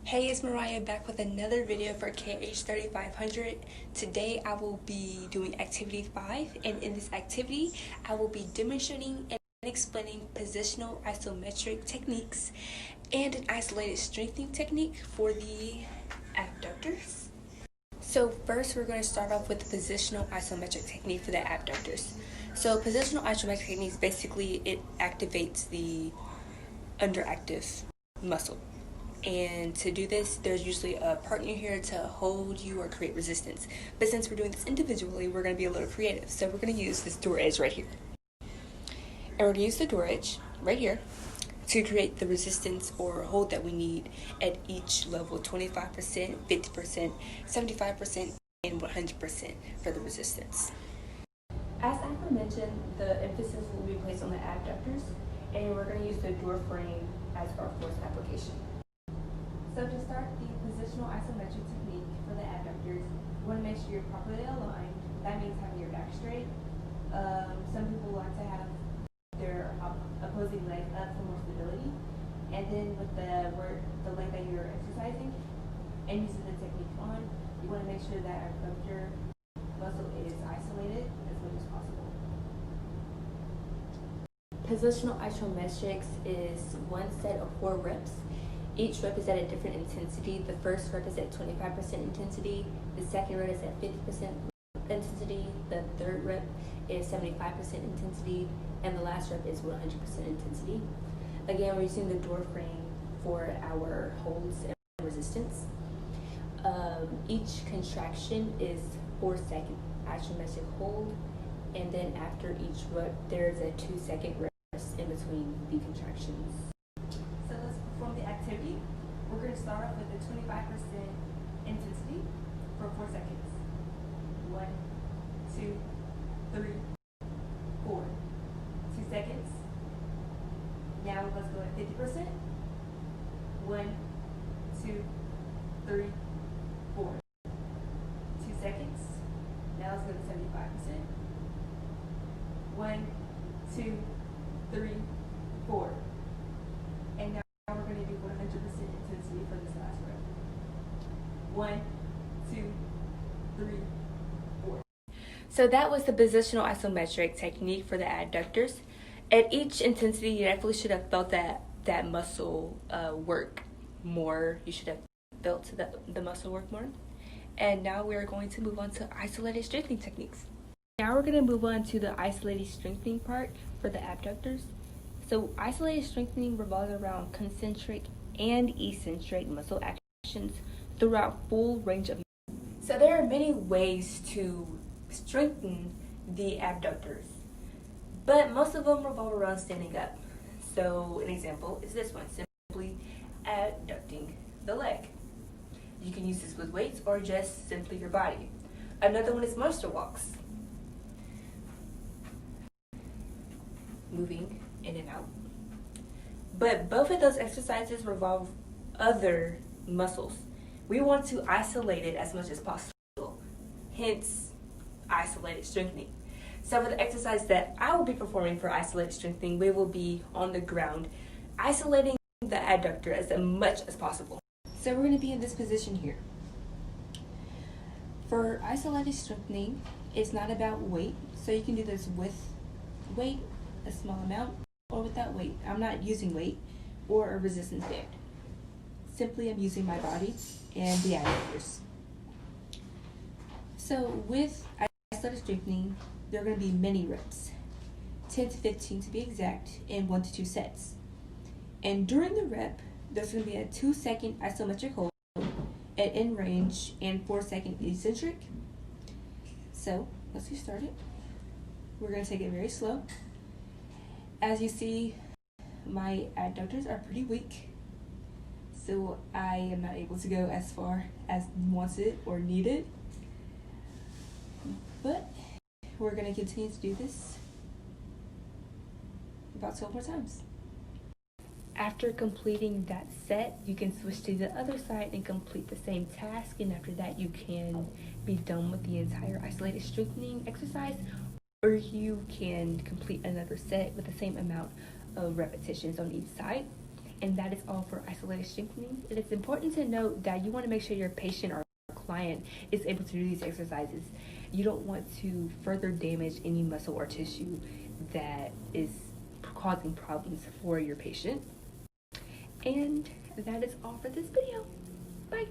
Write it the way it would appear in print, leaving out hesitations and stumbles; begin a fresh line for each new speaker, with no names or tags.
Hey, it's Mariah back with another video for KH3500. Today I will be doing activity 5, and in this activity I will be demonstrating and explaining positional isometric techniques and an isolated strengthening technique for the abductors. So first we're going to start off with the positional isometric technique for the abductors. So positional isometric techniques, basically it activates the underactive muscle. And to do this, there's usually a partner here to hold you or create resistance. But since we're doing this individually, we're going to be a little creative. So we're going to use this door edge right here. And we're going to use the door edge right here to create the resistance or hold that we need at each level, 25%, 50%, 75%, and 100% for the resistance. As I mentioned, the emphasis will be placed on the abductors, and we're going to use the door frame as our force application. So to start the positional isometric technique for the abductors, you want to make sure you're properly aligned. That means having your back straight. Some people like to have their opposing leg up for more stability. And then with the leg that you're exercising and using the technique on, you want to make sure that our abductor muscle is isolated as much as possible. Positional isometrics is one set of 4 reps. Each rep is at a different intensity. The first rep is at 25% intensity. The second rep is at 50% intensity. The third rep is 75% intensity. And the last rep is 100% intensity. Again, we're using the door frame for our holds and resistance. Each contraction is 4-second isometric hold. And then after each rep, there's a 2-second rest in between the contractions. So let's perform the activity. We're going to start off with a 25% intensity for 4 seconds. 1, 2, 3, 4. 2 seconds. Now let's go at 50%. 1, 2, 3, 4. 2 seconds. Now let's go to 75%. 1, 2, 3, 4. And now we're going to do 100% intensity for this last rep. 1, 2, 3, 4. So that was the positional isometric technique for the adductors. At each intensity, you definitely should have felt that muscle work more. You should have felt the muscle work more. And now we're going to move on to isolated strengthening techniques. Now we're going to move on to the isolated strengthening part for the abductors. So isolated strengthening revolves around concentric and eccentric muscle actions throughout full range of movement. So there are many ways to strengthen the abductors, but most of them revolve around standing up. So an example is this one, simply abducting the leg. You can use this with weights or just simply your body. Another one is monster walks. Moving in and out. But both of those exercises revolve other muscles. We want to isolate it as much as possible, hence isolated strengthening. So for the exercise that I will be performing for isolated strengthening, we will be on the ground, isolating the adductor as much as possible. So we're going to be in this position here. For isolated strengthening, it's not about weight, so you can do this with weight, a small amount, or without weight. I'm not using weight or a resistance band. Simply I'm using my body and the adductors. So with isolated strengthening, there are going to be many reps, 10 to 15 to be exact, in 1 to 2 sets. And during the rep, there's going to be a 2-second isometric hold at end range and 4-second eccentric. So let's get started. We're going to take it very slow. As you see, my adductors are pretty weak, so I am not able to go as far as wanted or needed. But we're going to continue to do this about 12 more times. After completing that set, you can switch to the other side and complete the same task, and after that you can be done with the entire isolated strengthening exercise, or you can complete another set with the same amount of repetitions on each side. And that is all for isolated strengthening. It is important to note that you want to make sure your patient or client is able to do these exercises. You don't want to further damage any muscle or tissue that is causing problems for your patient. And that is all for this video. Bye.